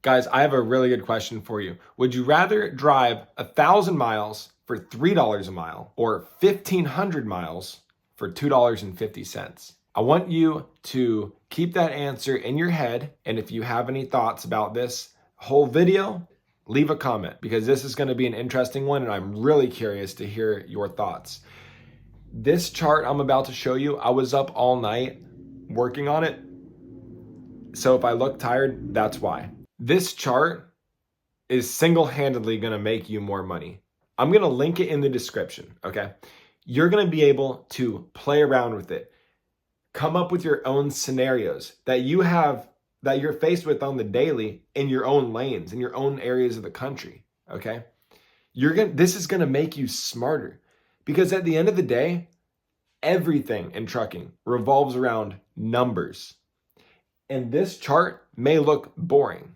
Guys, I have a really good question for you. Would you rather drive 1,000 miles for $3 a mile or 1,500 miles for $2.50? I want you to keep that answer in your head. And if you have any thoughts about this whole video, leave a comment because this is going to be an interesting one and I'm really curious to hear your thoughts. This chart I'm about to show you, I was up all night working on it. So if I look tired, that's why. This chart is single-handedly going to make you more money. I'm going to link it in the description, okay? You're going to be able to play around with it. Come up with your own scenarios that you're faced with on the daily in your own lanes, in your own areas of the country, okay? This is going to make you smarter because at the end of the day, everything in trucking revolves around numbers. And this chart may look boring,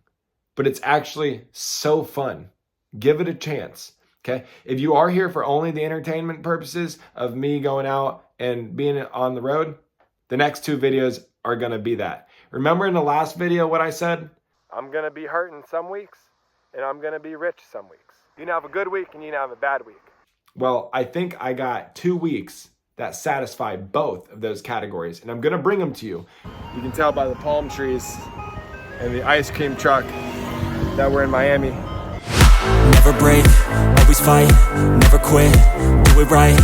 but it's actually so fun. Give it a chance, okay? If you are here for only the entertainment purposes of me going out and being on the road, the next two videos are gonna be that. Remember in the last video what I said? I'm gonna be hurting some weeks, and I'm gonna be rich some weeks. You can have a good week and you can have a bad week. Well, I think I got 2 weeks that satisfy both of those categories, and I'm gonna bring them to you. You can tell by the palm trees and the ice cream truck that we're in Miami. Never break, always fight, never quit, do it right,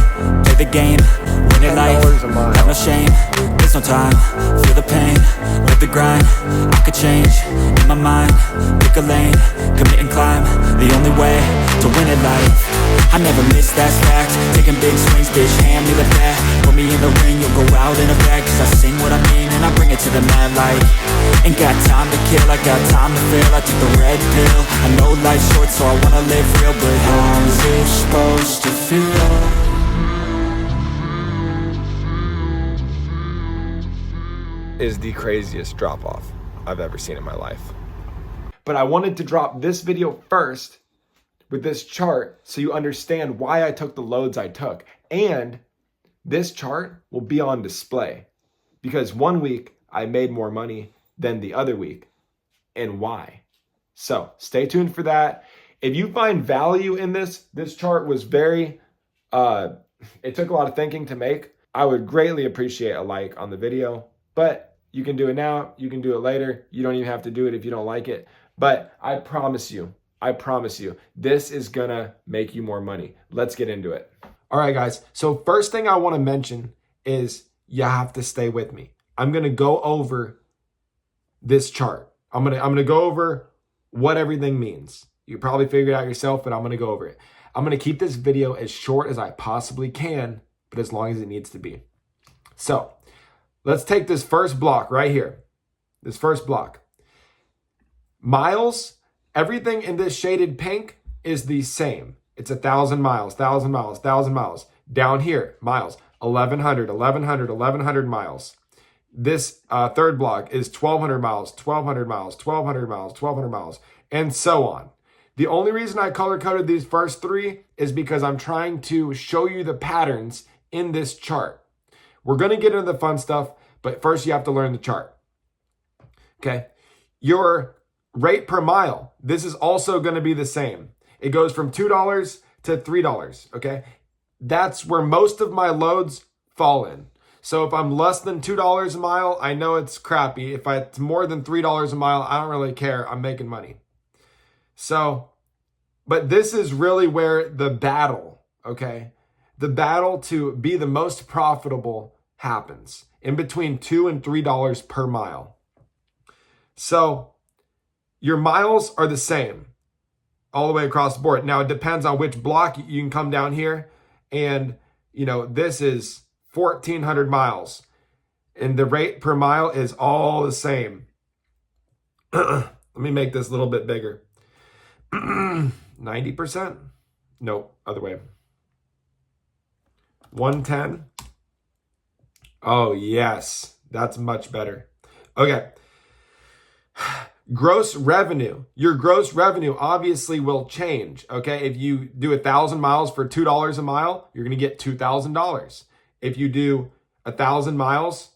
play the game, win it life, have no shame, there's no time, feel the pain, live the grind, I could change, in my mind, pick a lane, commit and climb, the only way to win it life. I never miss, that's fact. Taking big swings, bitch, hand me the bat. Put me in the ring, you'll go out in a bag. Cause I sing what I mean and I bring it to the mad light. Ain't got time to kill, I got time to feel. I took the red pill, I know life's short so I wanna live real. But how's it supposed to feel? Is the craziest drop off I've ever seen in my life. But I wanted to drop this video first with this chart so you understand why I took the loads I took. And this chart will be on display because 1 week I made more money than the other week and why. So stay tuned for that. If you find value in this chart was very, it took a lot of thinking to make. I would greatly appreciate a like on the video, but you can do it now, you can do it later. You don't even have to do it if you don't like it. But I promise you, this is gonna make you more money. Let's get into it. All right, guys. So first thing I wanna mention is you have to stay with me. I'm gonna go over this chart. I'm gonna go over what everything means. You probably figured it out yourself, but I'm gonna go over it. I'm gonna keep this video as short as I possibly can, but as long as it needs to be. So let's take this first block right here. This first block. Miles. Everything in this shaded pink is the same. It's 1,000 miles, 1,000 miles, 1,000 miles. Down here, miles, 1,100, 1,100, 1,100 miles. This third block is 1,200 miles, 1,200 miles, 1,200 miles, 1,200 miles, and so on. The only reason I color-coded these first three is because I'm trying to show you the patterns in this chart. We're going to get into the fun stuff, but first you have to learn the chart. Okay? Your rate per mile, this is also going to be the same. It goes from $2 to $3, okay? That's where most of my loads fall in. So if I'm less than $2 a mile, I know it's crappy. If it's more than $3 a mile, I don't really care. I'm making money. So, but this is really where the battle, okay? The battle to be the most profitable happens in between $2 and $3 per mile. So your miles are the same all the way across the board. Now, it depends on which block. You can come down here and, you know, this is 1,400 miles. And the rate per mile is all the same. Let me make this a little bit bigger. 90%? Nope, other way. 110. Oh, yes. That's much better. Okay. Gross revenue. Your gross revenue obviously will change, okay? If you do 1,000 miles for $2 a mile, you're going to get $2,000. If you do 1,000 miles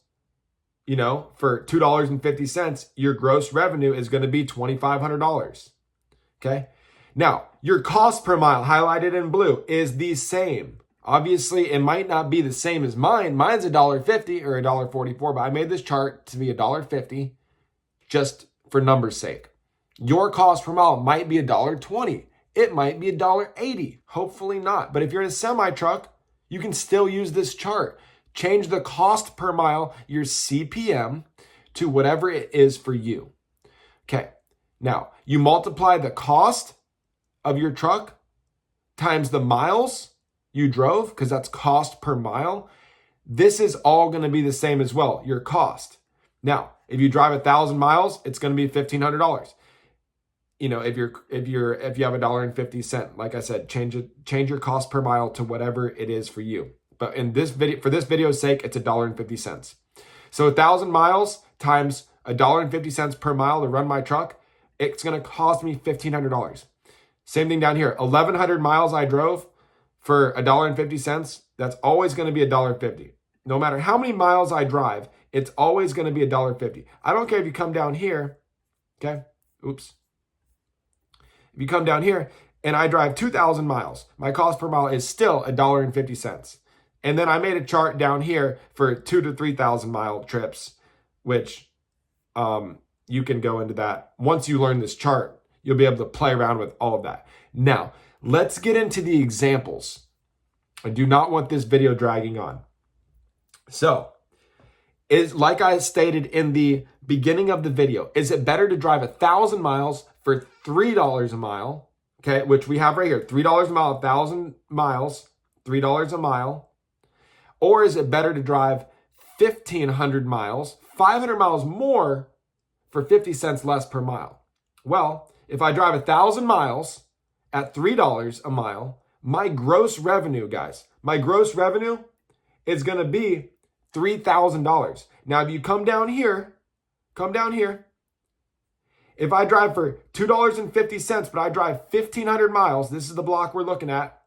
you know, for $2.50, your gross revenue is going to be $2,500. Okay. Now, your cost per mile, highlighted in blue, is the same. Obviously, it might not be the same as mine. Mine's $1.50 or $1.44, but I made this chart to be $1.50 just for numbers' sake. Your cost per mile might be $1.20. It might be $1.80. Hopefully not. But if you're in a semi truck, you can still use this chart. Change the cost per mile, your CPM, to whatever it is for you. Okay. Now, you multiply the cost of your truck times the miles you drove, because that's cost per mile. This is all going to be the same as well, your cost. Now, if you drive 1,000 miles, it's going to be $1,500. You know, if you have $1.50, like I said, change your cost per mile to whatever it is for you. But in this video, for this video's sake, it's $1.50. So 1,000 miles times $1.50 per mile to run my truck, it's going to cost me $1,500. Same thing down here. 1,100 miles I drove for $1.50. That's always going to be $1.50. No matter how many miles I drive, it's always going to be $1.50. I don't care if you come down here. Okay. Oops. If you come down here and I drive 2,000 miles, my cost per mile is still $1.50. And then I made a chart down here for 2,000 to 3,000 mile trips, which you can go into that. Once you learn this chart, you'll be able to play around with all of that. Now, let's get into the examples. I do not want this video dragging on. So, like I stated in the beginning of the video, is it better to drive 1,000 miles for $3 a mile? Okay, which we have right here, $3 a mile, 1,000 miles, $3 a mile. Or is it better to drive 1,500 miles, 500 miles more for 50 cents less per mile? Well, if I drive 1,000 miles at $3 a mile, my gross revenue, guys, my gross revenue is going to be $3,000. Now, if you come down here, if I drive for $2.50, but I drive 1,500 miles, this is the block we're looking at,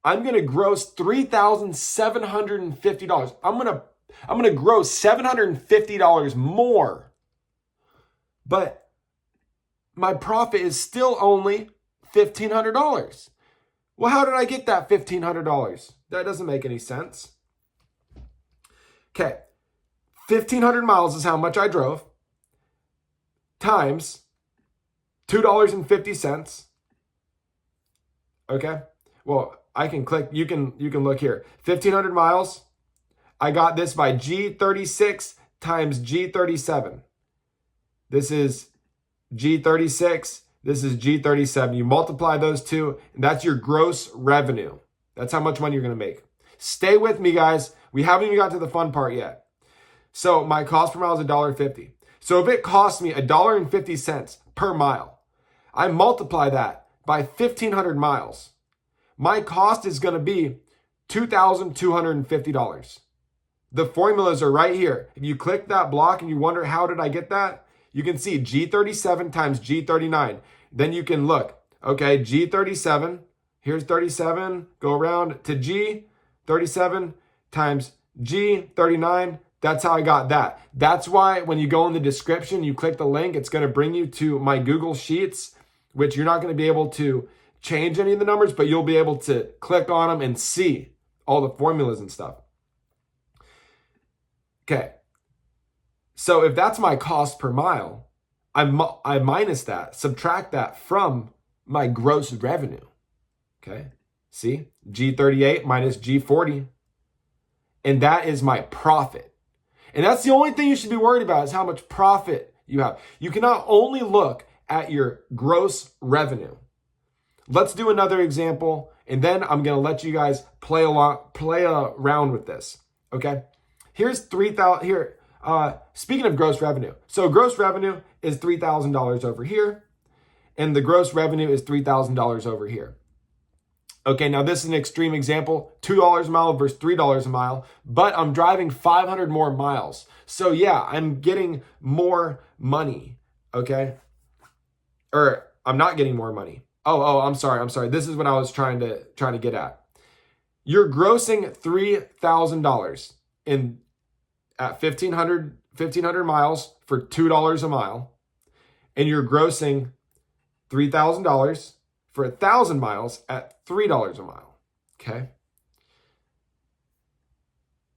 I'm going to gross $3,750. I'm going to gross $750 more. But my profit is still only $1,500. Well, how did I get that $1,500? That doesn't make any sense. Okay, 1,500 miles is how much I drove times $2.50. Okay, well, I can click, you can look here. 1,500 miles, I got this by G36 times G37. This is G36, this is G37. You multiply those two, and that's your gross revenue. That's how much money you're gonna make. Stay with me, guys. We haven't even got to the fun part yet. So my cost per mile is $1.50. So if it costs me $1.50 per mile, I multiply that by 1,500 miles. My cost is going to be $2,250. The formulas are right here. If you click that block and you wonder, how did I get that? You can see G37 times G39. Then you can look, okay, G37, here's 37, go around to G37 times G39. That's how I got that. That's why when you go in the description, you click the link, it's going to bring you to my Google Sheets, which you're not going to be able to change any of the numbers, but you'll be able to click on them and see all the formulas and stuff. Okay. So if that's my cost per mile, I minus that, subtract that from my gross revenue. Okay. See, G38 minus G40. And that is my profit. And that's the only thing you should be worried about, is how much profit you have. You can not only look at your gross revenue. Let's do another example, and then I'm going to let you guys play around with this. Okay? Here's 3,000 here. Speaking of gross revenue. So gross revenue is $3,000 over here, and the gross revenue is $3,000 over here. Okay, now this is an extreme example, $2 a mile versus $3 a mile, but I'm driving 500 more miles. So yeah, I'm getting more money, okay? Or I'm not getting more money. Oh, I'm sorry. This is what I was trying to get at. You're grossing $3,000 at 1,500 miles for $2 a mile, and you're grossing $3,000 for 1,000 miles at $3 a mile, okay?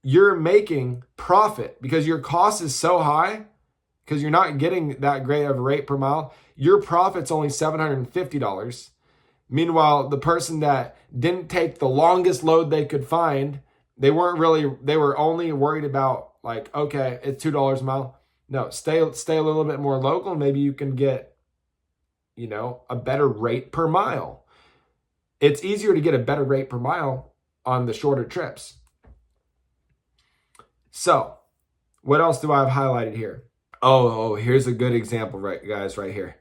You're making profit because your cost is so high because you're not getting that great of a rate per mile. Your profit's only $750. Meanwhile, the person that didn't take the longest load they could find, they were only worried about like, okay, it's $2 a mile. No, stay a little bit more local. Maybe you can get, a better rate per mile. It's easier to get a better rate per mile on the shorter trips. So, what else do I have highlighted here? Oh, here's a good example, right, guys, right here.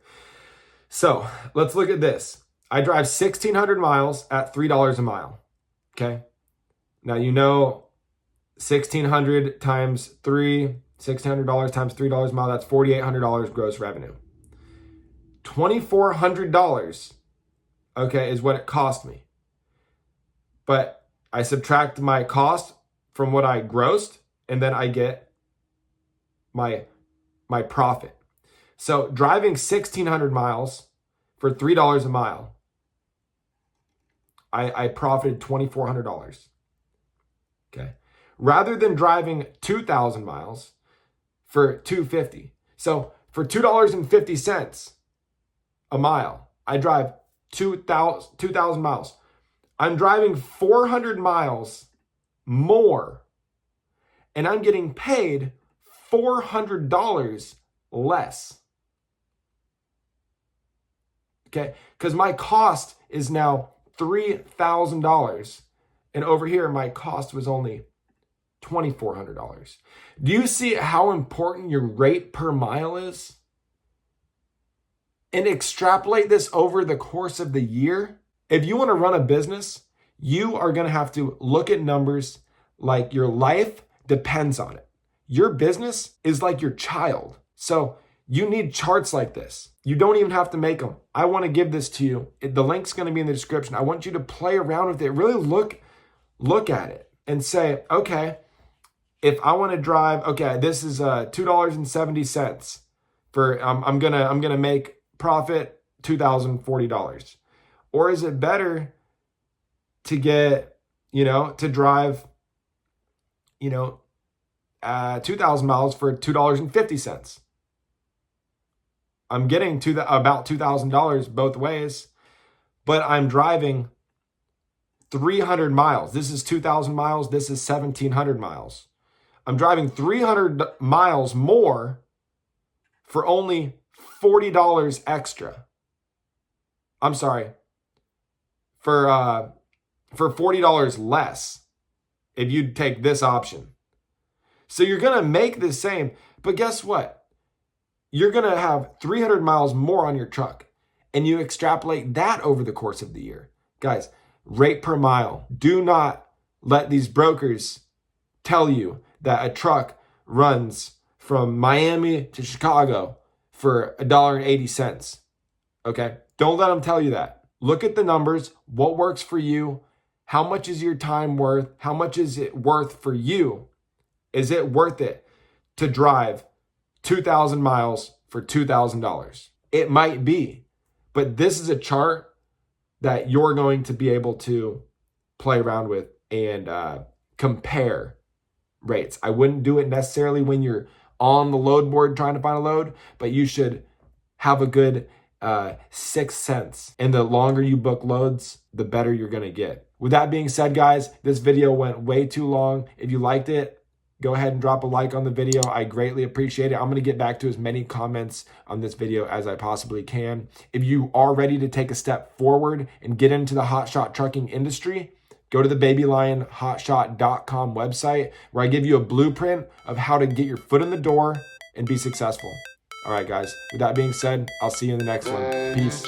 So, let's look at this. I drive 1,600 miles at $3 a mile, okay? Now, 1,600 times $3, $1,600 times $3 a mile, that's $4,800 gross revenue. $2,400, okay, is what it cost me. But I subtract my cost from what I grossed, and then I get my profit. So driving 1,600 miles for $3 a mile, I profited $2,400. Okay. Rather than driving 2,000 miles for $250. So for $2.50 a mile, I drive 2,000 miles. I'm driving 400 miles more, and I'm getting paid $400 less. Okay, because my cost is now $3,000, and over here my cost was only $2,400. Do you see how important your rate per mile is? And extrapolate this over the course of the year. If you want to run a business, you are going to have to look at numbers like your life depends on it. Your business is like your child. So you need charts like this. You don't even have to make them. I want to give this to you. The link's going to be in the description. I want you to play around with it. Really look at it and say, okay, if I want to drive, okay, this is $2.70 for I'm gonna make profit $2,040. Or is it better to get, to drive, 2,000 miles for $2.50? I'm getting about $2,000 both ways, but I'm driving 300 miles. This is 2,000 miles. This is 1,700 miles. I'm driving 300 miles more for only $40 extra. I'm sorry, for $40 less if you take this option. So you're going to make the same, but guess what? You're going to have 300 miles more on your truck, and you extrapolate that over the course of the year. Guys, rate per mile. Do not let these brokers tell you that a truck runs from Miami to Chicago for $1.80. Okay? Don't let them tell you that. Look at the numbers. What works for you? How much is your time worth? How much is it worth for you? Is it worth it to drive 2,000 miles for $2,000? It might be, but this is a chart that you're going to be able to play around with and compare rates. I wouldn't do it necessarily when you're on the load board trying to find a load, but you should have a good sixth sense. And the longer you book loads, the better you're going to get. With that being said, guys, this video went way too long. If you liked it, go ahead and drop a like on the video. I greatly appreciate it. I'm going to get back to as many comments on this video as I possibly can. If you are ready to take a step forward and get into the hotshot trucking industry, go to the babylionhotshot.com website where I give you a blueprint of how to get your foot in the door and be successful. All right, guys. With that being said, I'll see you in the next one. Peace.